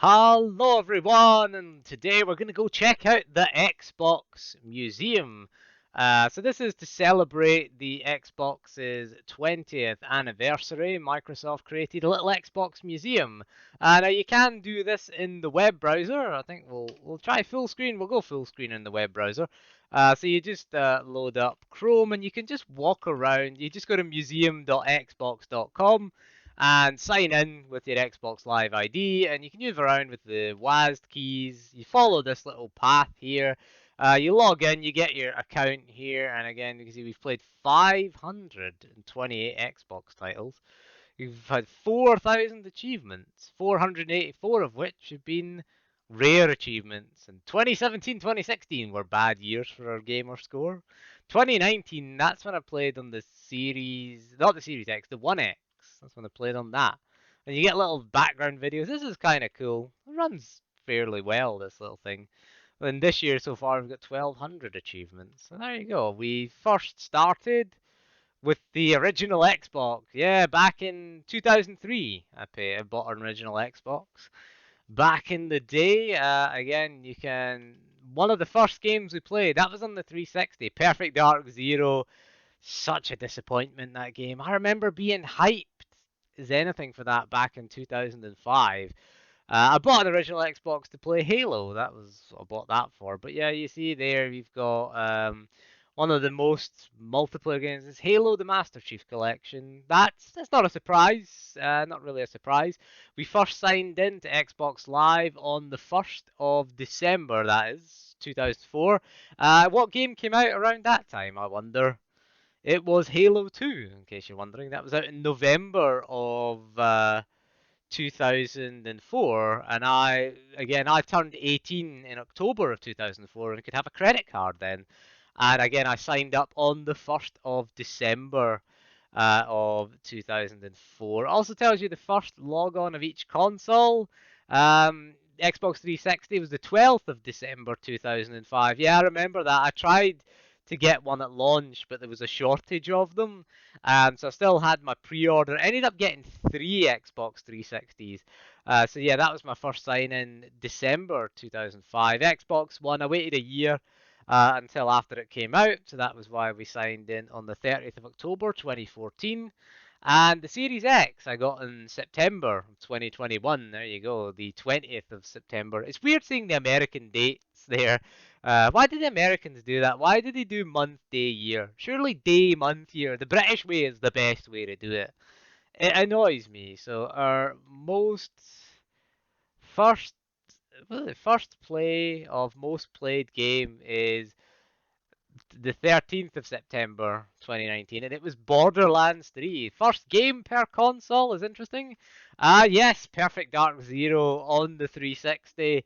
Hello everyone, and today we're going to go check out the Xbox Museum. So this is to celebrate the Xbox's 20th anniversary. Microsoft created a little Xbox Museum. Now you can do this in the web browser. I think we'll try full screen. We'll go full screen in the web browser. So you just load up Chrome and you can just walk around. You just go to museum.xbox.com and sign in with your Xbox Live ID, and you can move around with the WASD keys. You follow this little path here. You log in, you get your account here, and again, you can see we've played 528 Xbox titles. We've had 4,000 achievements, 484 of which have been rare achievements. And 2017, 2016 were bad years for our gamer score. 2019, that's when I played on the Series, not the Series X, the One X. That's when I played on that. And you get little background videos. This is kind of cool. It runs fairly well, this little thing. And this year so far, we've got 1,200 achievements. So there you go. We first started with the original Xbox. Yeah, back in 2003, I bought an original Xbox. Back in the day, again, you can. One of the first games we played, that was on the 360. Perfect Dark Zero. Such a disappointment, that game. I remember being hyped as anything for that back in 2005. I bought an original Xbox to play Halo. That was what I bought that for. But yeah, you see there we've got one of the most multiplayer games is Halo: The Master Chief Collection. That's not a surprise. Not really a surprise. We first signed in to Xbox Live on the 1st of December. That is 2004. What game came out around that time? I wonder. It was Halo 2, in case you're wondering. That was out in November of 2004, and I turned 18 in October of 2004 and could have a credit card then. And again, I signed up on the 1st of December of 2004. It also tells you the first logon of each console. Xbox 360 was the 12th of December 2005. Yeah, I remember that. I tried to get one at launch, but there was a shortage of them. So I still had my pre-order. Ended up getting 3 Xbox 360s. So yeah, that was my first sign in December 2005. Xbox One, I waited a year until after it came out. So that was why we signed in on the 30th of October 2014. And the Series X I got in September 2021. There you go, the 20th of September. It's weird seeing the American dates there. Why did the Americans do that? Why did they do month, day, year? Surely day, month, year. The British way is the best way to do it. It annoys me. So our first first play of most played game is the 13th of September 2019, and it was Borderlands 3. First game per console is interesting. Yes, Perfect Dark Zero on the 360.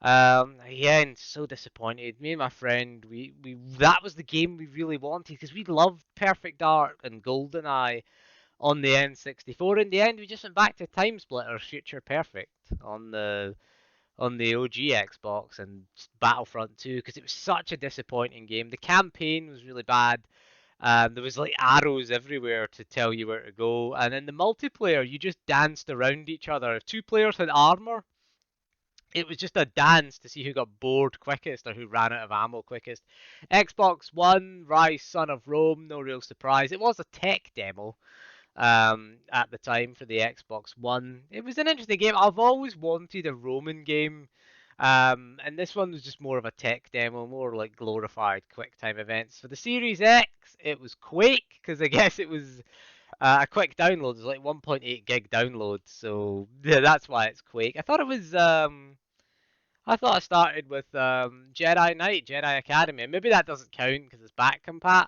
Again, so disappointed. Me and my friend, we that was the game we really wanted because we loved Perfect Dark and GoldenEye on the N64. In the end, we just went back to Time Splitters Future Perfect on the OG Xbox and Battlefront 2 because it was such a disappointing game. The campaign was really bad. There was like arrows everywhere to tell you where to go, and in the multiplayer, you just danced around each other. If two players had armor, it was just a dance to see who got bored quickest or who ran out of ammo quickest. Xbox One, Ryze Son of Rome, no real surprise. It was a tech demo at the time for the Xbox One. It was an interesting game. I've always wanted a Roman game, and this one was just more of a tech demo, more like glorified QuickTime events. For the Series X, it was Quake, because I guess it was a quick download. It's like 1.8 gig download, so yeah, that's why it's Quake. I thought I started with Jedi Knight, Jedi Academy. Maybe that doesn't count because it's back compat.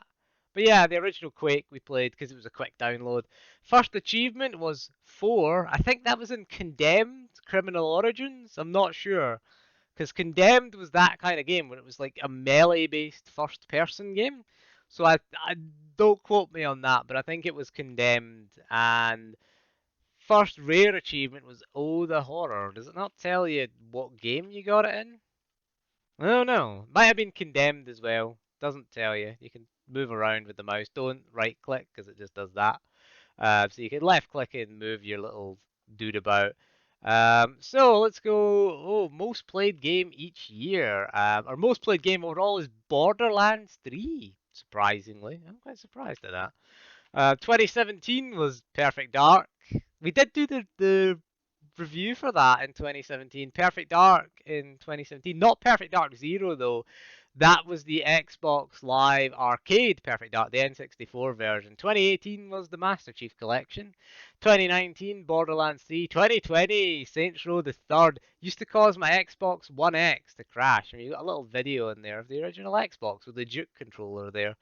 But yeah, the original Quake we played because it was a quick download. First achievement was 4. I think that was in Condemned Criminal Origins. I'm not sure. Because Condemned was that kind of game where it was like a melee-based first-person game. So I don't quote me on that, but I think it was Condemned. And first rare achievement was Oh the Horror. Does it not tell you what game you got it in? I don't know. Might have been Condemned as well. Doesn't tell you. You can move around with the mouse. Don't right click because it just does that. So you can left click and move your little dude about. So let's go. Oh, most played game each year. Our most played game overall is Borderlands 3. Surprisingly, I'm quite surprised at that. 2017 was Perfect Dark. We did do the review for that in 2017. Perfect Dark in 2017. Not Perfect Dark Zero though. That was the Xbox Live Arcade Perfect Dark, the N64 version. 2018 was the Master Chief Collection. 2019 Borderlands 3. 2020 Saints Row the Third. Used to cause my Xbox One X to crash. I mean, you got a little video in there of the original Xbox with the Duke controller there.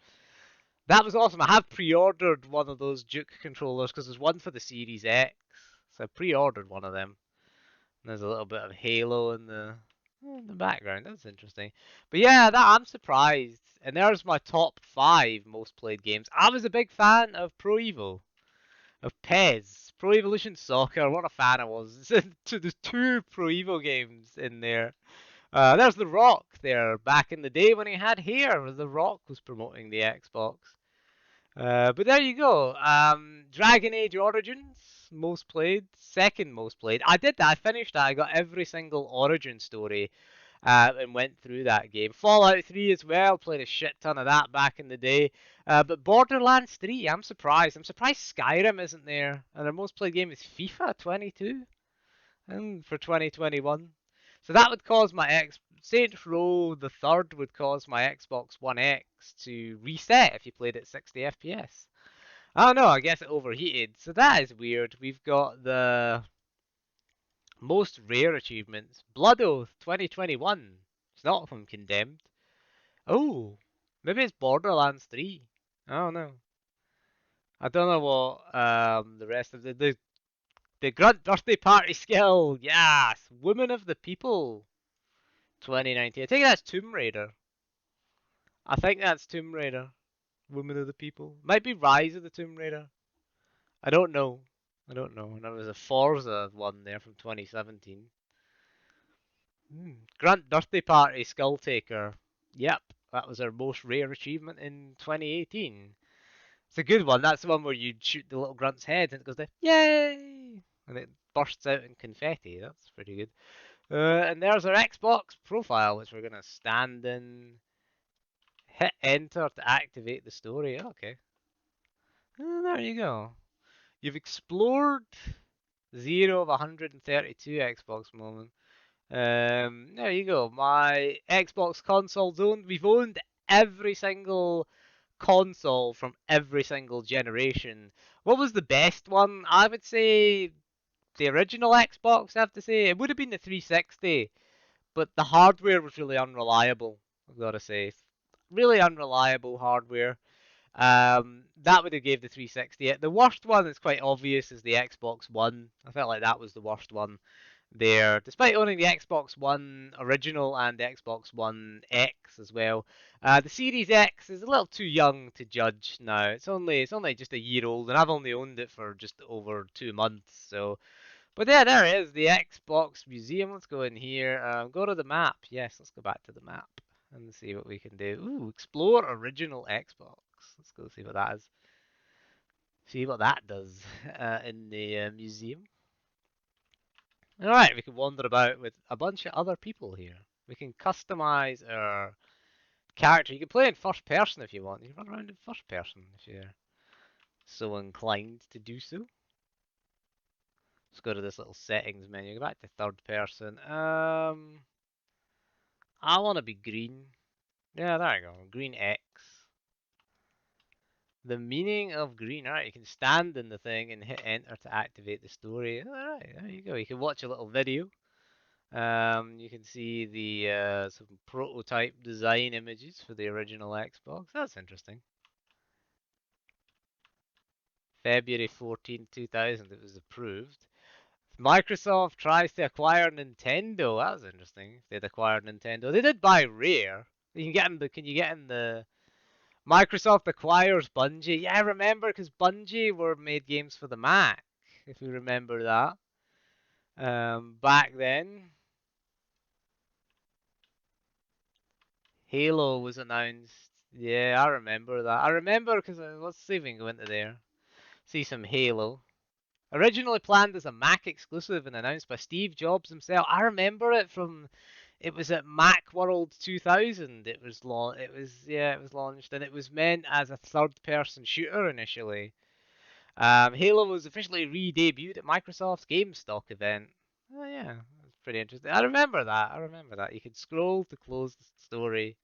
That was awesome. I have pre-ordered one of those Duke controllers because there's one for the Series X. So I pre-ordered one of them. And there's a little bit of Halo in the background. That's interesting. But yeah, that I'm surprised. And there's my top 5 most played games. I was a big fan of Pro Evo, of PES, Pro Evolution Soccer. What a fan I was. There's 2 Pro Evo games in there. There's The Rock there back in the day when he had hair. The Rock was promoting the Xbox. But there you go. Dragon Age Origins, most played, second most played. I did that. I finished that. I got every single Origin story and went through that game. Fallout 3 as well. Played a shit ton of that back in the day. But Borderlands 3, I'm surprised. I'm surprised Skyrim isn't there. And their most played game is FIFA 22 and for 2021. So that would cause my Saints Row the Third would cause my Xbox One X to reset if you played at 60 FPS. I don't know, I guess it overheated. So that is weird. We've got the most rare achievements. Blood Oath 2021. It's not from Condemned. Oh, maybe it's Borderlands 3. I don't know. I don't know what the rest of the Grunt Birthday Party skill. Yes, Woman of the People 2019. I think that's Tomb Raider. I think that's Tomb Raider. Woman of the People. Might be Rise of the Tomb Raider. I don't know. I don't know. And there was a Forza one there from 2017. Grunt Birthday Party Skull Taker. Yep, that was our most rare achievement in 2018. It's a good one. That's the one where you shoot the little grunt's head and it goes there, yay! And it bursts out in confetti. That's pretty good. And there's our Xbox profile, which we're going to stand in. Hit enter to activate the story. Okay. There you go. You've explored 0 of 132 Xbox moments. There you go. My Xbox console zone. We've owned every single console from every single generation. What was the best one? I would say the original Xbox, I have to say. It would have been the 360, but the hardware was really unreliable, I've got to say. Really unreliable hardware. That would have gave the 360 it. The worst one is quite obvious is the Xbox One. I felt like that was the worst one there, despite owning the Xbox One original and the Xbox One X as well. The Series X is a little too young to judge now. It's only just a year old, and I've only owned it for just over 2 months. So, but yeah, there it is, the Xbox Museum. Let's go in here. Go to the map. Yes, let's go back to the map and see what we can do. Ooh, explore original Xbox. Let's go see what that is. See what that does in the museum. Alright, we can wander about with a bunch of other people here. We can customize our character. You can play in first person if you want. You can run around in first person if you're so inclined to do so. Let's go to this little settings menu. Go back to third person. I want to be green. Yeah, there you go. Green X. The meaning of green. Alright, you can stand in the thing and hit enter to activate the story. Alright, there you go. You can watch a little video. You can see the some prototype design images for the original Xbox. That's interesting. February 14, 2000, it was approved. Microsoft tries to acquire Nintendo. That was interesting. They'd acquired Nintendo. They did buy Rare. You can get in the. Can you get in the? Microsoft acquires Bungie. Yeah, I remember because Bungie were made games for the Mac. If you remember that. Back then. Halo was announced. Yeah, I remember that. I remember because let's see if we can go into there. See some Halo. Originally planned as a Mac exclusive and announced by Steve Jobs himself. I remember it from. It was at Macworld 2000. It was it was launched, and it was meant as a third-person shooter initially. Halo was officially re-debuted at Microsoft's GameStop event. Oh yeah, that's pretty interesting. I remember that. I remember that. You could scroll to close the story.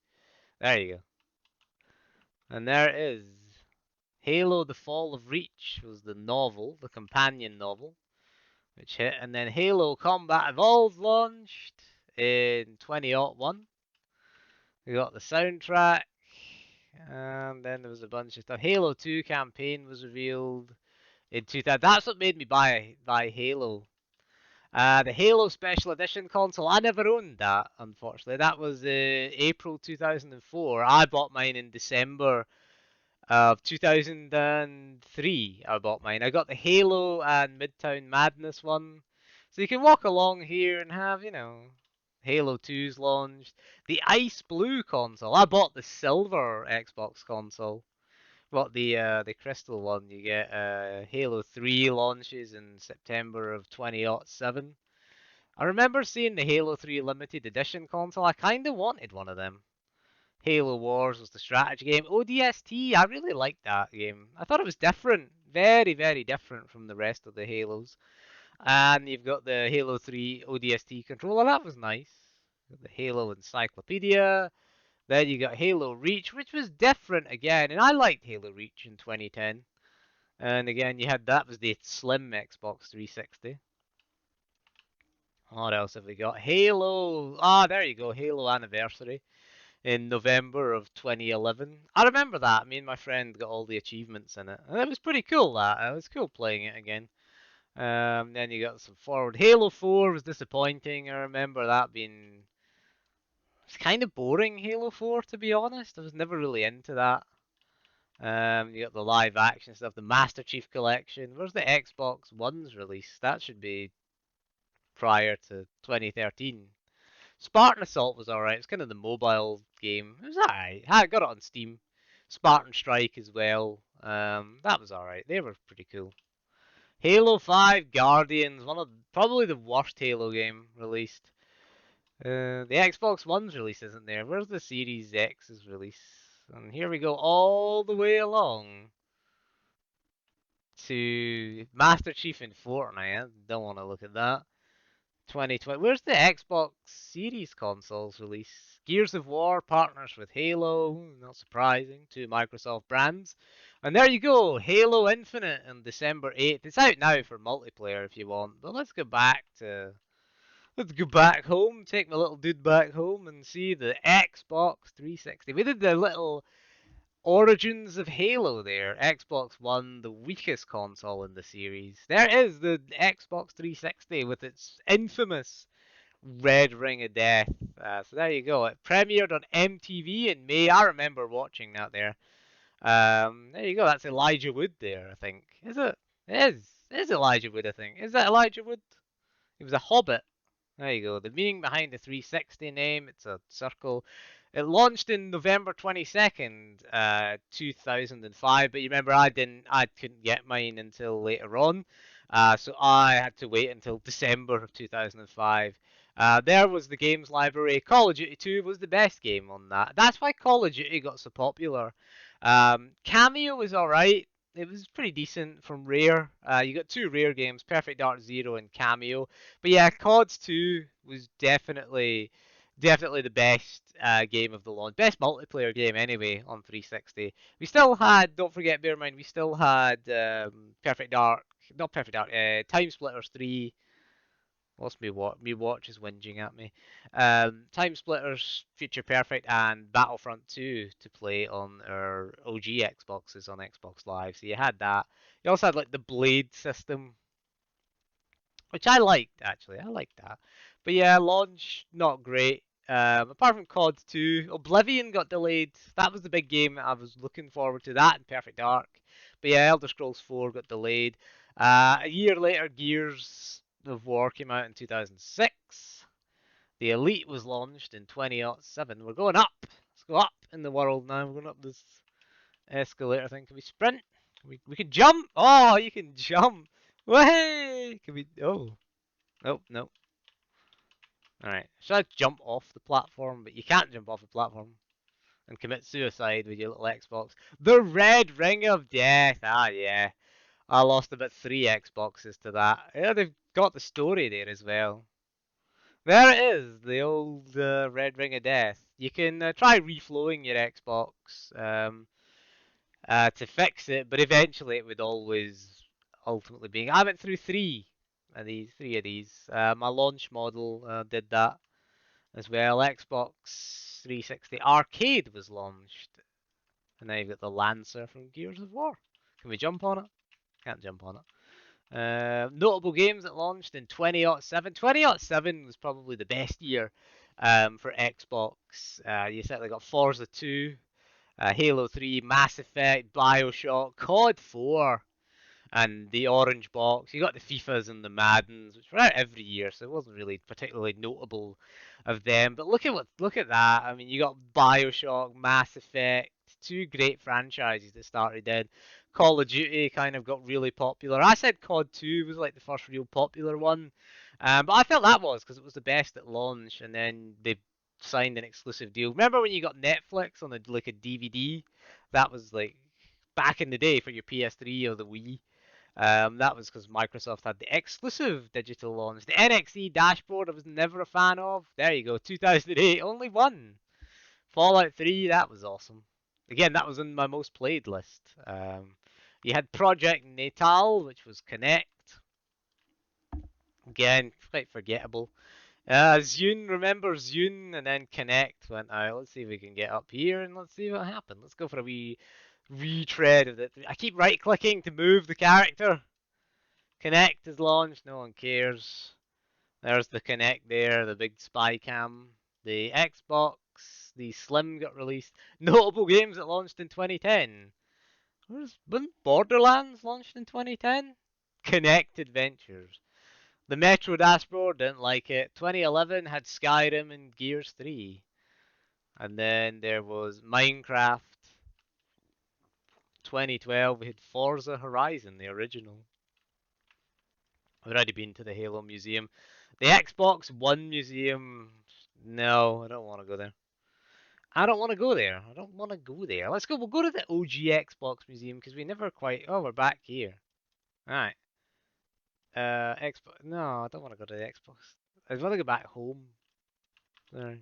There you go. And there it is. Halo: The Fall of Reach was the novel, the companion novel, which hit, and then Halo Combat Evolved launched in 2001. We got the soundtrack, and then there was a bunch of stuff. Halo 2 campaign was revealed in 2000. That's what made me buy Halo. The Halo Special Edition console, I never owned that, unfortunately. That was April 2004. I bought mine in December of 2003. I bought mine. I got the Halo and Midtown Madness one. So you can walk along here and have, Halo 2's launched. The Ice Blue console. I bought the silver Xbox console. Bought the crystal one. You get Halo 3 launches in September of 2007. I remember seeing the Halo 3 limited edition console. I kind of wanted one of them. Halo Wars was the strategy game. ODST, I really liked that game. I thought it was different. Very, very different from the rest of the Halos. And you've got the Halo 3 ODST controller. That was nice. The Halo Encyclopedia. Then you got Halo Reach, which was different again. And I liked Halo Reach in 2010. And again, you had that was the slim Xbox 360. What else have we got? Halo. Ah, there you go. Halo Anniversary in November of 2011. I remember that. Me and my friend got all the achievements in it. And it was pretty cool, that. It was cool playing it again. Then you got some forward. Halo 4 was disappointing. I remember that being. It's kind of boring, Halo 4, to be honest. I was never really into that. You got the live action stuff, the Master Chief Collection. Where's the Xbox One's release? That should be prior to 2013. Spartan Assault was alright. It's kind of the mobile game. It was alright. I got it on Steam. Spartan Strike as well. That was alright. They were pretty cool. Halo 5 Guardians, one of probably the worst Halo game released. The Xbox One's release isn't there. Where's the Series X's release? And here we go all the way along to Master Chief in Fortnite. I don't want to look at that. 2020. Where's the Xbox Series consoles release? Gears of War partners with Halo. Not surprising. Two Microsoft brands. And there you go. Halo Infinite on December 8th. It's out now for multiplayer if you want. But let's go back home. Take my little dude back home and see the Xbox 360. We did the little origins of Halo there. Xbox One, the weakest console in the series. There is the Xbox 360 with its infamous red ring of death. So there you go. It premiered on MTV in May. I remember watching that there. There you go. That's Elijah Wood there, I think. Is it? It is. It is Elijah Wood, I think. Is that Elijah Wood? He was a hobbit. There you go. The meaning behind the 360 name. It's a circle. It launched in November 22nd, 2005. But you remember, I couldn't get mine until later on. So I had to wait until December of 2005. There was the games library. Call of Duty 2 was the best game on that. That's why Call of Duty got so popular. Cameo was alright. It was pretty decent from Rare. You got two Rare games, Perfect Dark Zero and Cameo. But yeah, CODS 2 was definitely the best game of the launch. Best multiplayer game anyway on 360. We still had, don't forget, bear in mind, we still had Perfect Dark, not Perfect Dark, Time Splitters 3. What's me watch is whinging at me. Time Splitters, Future Perfect, and Battlefront 2 to play on our OG Xboxes on Xbox Live. So you had that. You also had like the Blade system, which I liked actually. I liked that. But yeah, launch not great. Apart from COD 2, Oblivion got delayed. That was the big game that I was looking forward to. That and Perfect Dark. But yeah, Elder Scrolls 4 got delayed. A year later, Gears of War came out in 2006. The Elite was launched in 2007. We're going up. Let's go up in the world now. We're going up this escalator thing. Can we sprint? We can jump. Oh, you can jump. Way! Can we? Oh, nope, nope. All right. Should I jump off the platform? But you can't jump off the platform and commit suicide with your little Xbox. The Red Ring of Death. Ah, yeah. I lost about 3 Xboxes to that. Yeah, they've got the story there as well. There it is, the old Red Ring of Death. You can try reflowing your Xbox to fix it, but eventually it would always ultimately be. I went through three of these. My launch model did that as well. Xbox 360 Arcade was launched, and now you've got the Lancer from Gears of War. Can we jump on it? Can't jump on it. Notable games that launched in 2007. 2007 was probably the best year for Xbox. You certainly got Forza 2, Halo 3, Mass Effect, Bioshock, COD 4, and the Orange Box. You got the FIFAs and the Maddens, which were out every year, so it wasn't really particularly notable of them. But look at that. I mean, you got Bioshock, Mass Effect, two great franchises that started then. Call of Duty kind of got really popular. I said COD 2 was like the first real popular one, but I felt that was because it was the best at launch, and then they signed an exclusive deal. Remember when you got Netflix on like a DVD? That was like back in the day for your PS3 or the Wii. That was because Microsoft had the exclusive digital launch. The NXE dashboard I was never a fan of. There you go, 2008, only one. Fallout 3, that was awesome. Again, that was in my most played list. You had Project Natal, which was Connect. Again, quite forgettable. Zune, remember Zune, and then Connect went out. Let's see if we can get up here and let's see what happened. Let's go for a wee retread of it. I keep right clicking to move the character. Connect is launched, no one cares. There's the Connect there, the big spy cam. The Xbox, the Slim got released. Notable games that launched in 2010. When Borderlands launched in 2010? Connect Adventures. The Metro dashboard, didn't like it. 2011 had Skyrim and Gears 3. And then there was Minecraft. 2012 we had Forza Horizon, the original. I've already been to the Halo Museum. The Xbox One Museum, no, I don't want to go there. I don't want to go there. I don't want to go there. Let's go. We'll go to the OG Xbox Museum because we never quite. Oh, we're back here. All right. Xbox. No, I don't want to go to the Xbox. I'd rather go back home. There.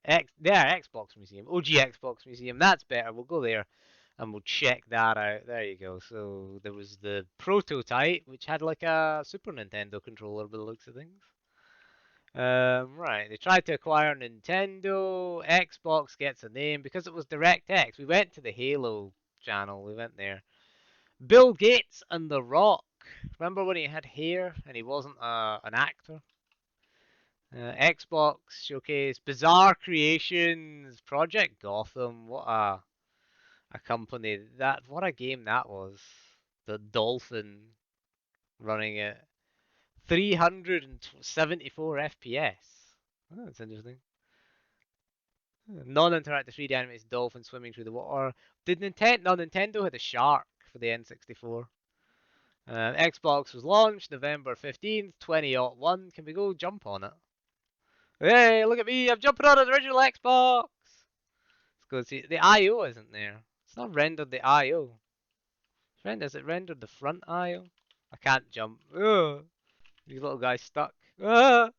Xbox Museum. OG Xbox Museum. That's better. We'll go there and we'll check that out. There you go. So there was the prototype, which had like a Super Nintendo controller by the looks of things. Right, they tried to acquire Nintendo. Xbox gets a name because it was DirectX. We went to the Halo channel. We went there. Bill Gates and The Rock. Remember when he had hair and he wasn't an actor? Xbox showcase. Bizarre Creations. Project Gotham. What a company. What a game that was. The Dolphin running it. 374 FPS. Oh, that's interesting. Non-interactive 3D animated dolphin swimming through the water. Did Nintendo? No, Nintendo had a shark for the N64. Xbox was launched November 15th, 2001. Can we go jump on it? Hey, look at me! I'm jumping on an original Xbox. Let's go see. The I/O isn't there. It's not rendered the I/O. Is it rendered the front I/O? I can't jump. Ugh. These little guys stuck. Ah!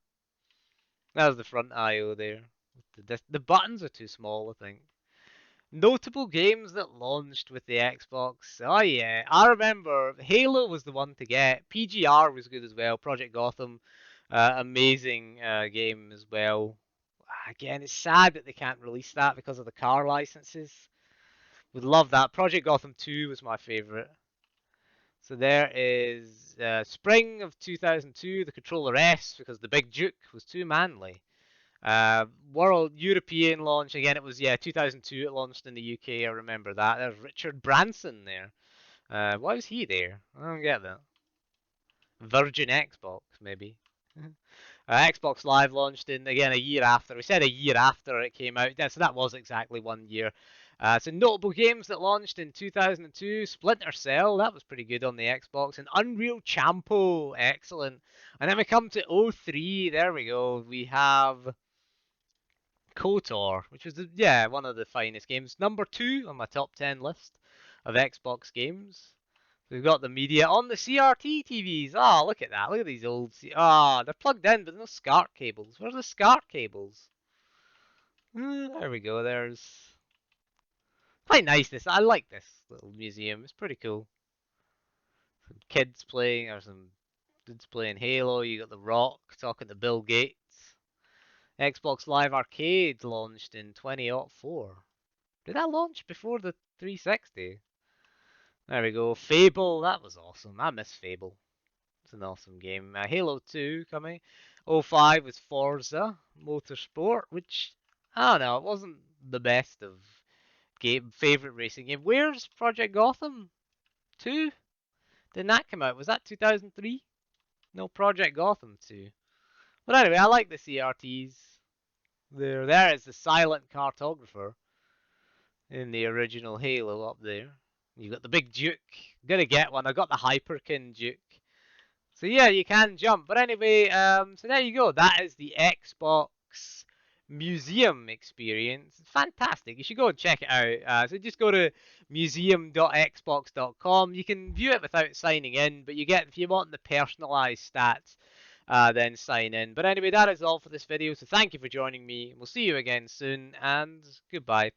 There's the front I/O there. The buttons are too small, I think. Notable games that launched with the Xbox. Oh yeah, I remember Halo was the one to get. PGR was good as well. Project Gotham, amazing game as well. Again, it's sad that they can't release that because of the car licenses. Would love that. Project Gotham 2 was my favorite. So there is spring of 2002, the controller S because the Big Duke was too manly. World European launch again. It was 2002. It launched in the UK. I remember that. There's Richard Branson there. Why was he there? I don't get that. Virgin Xbox maybe. Xbox Live launched in again a year after. We said a year after it came out. Yeah, so that was exactly 1 year. So notable games that launched in 2002, Splinter Cell, that was pretty good on the Xbox, and Unreal Champo, excellent. And then we come to 03, there we go, we have Kotor, which was, one of the finest games. Number 2 on my top 10 list of Xbox games. We've got the media on the CRT TVs. Oh, look at that. Look at these old... they're plugged in, but no SCART cables. Where's the SCART cables? There we go. There's... Quite nice, this. I like this little museum. It's pretty cool. Some kids playing, or some dudes playing Halo. You got The Rock talking to Bill Gates. Xbox Live Arcade launched in 2004. Did that launch before the 360? There we go. Fable, that was awesome. I miss Fable. It's an awesome game. Halo 2 coming. 05 was Forza Motorsport, which, I don't know, it wasn't the best of favorite racing game. Where's Project Gotham 2? Didn't that come out? Was that 2003? No, Project Gotham 2. But anyway, I like the CRTs. There is the silent cartographer in the original Halo up there. You got the big Duke. I'm gonna get one. I got the Hyperkin Duke. So yeah, you can jump. But anyway, so there you go. That is the Xbox Museum experience. It's fantastic. You should go and check it out. So just go to museum.xbox.com. You can view it without signing in, but you get, if you want the personalized stats, then sign in. But anyway, that is all for this video. So thank you for joining me. We'll see you again soon, and goodbye.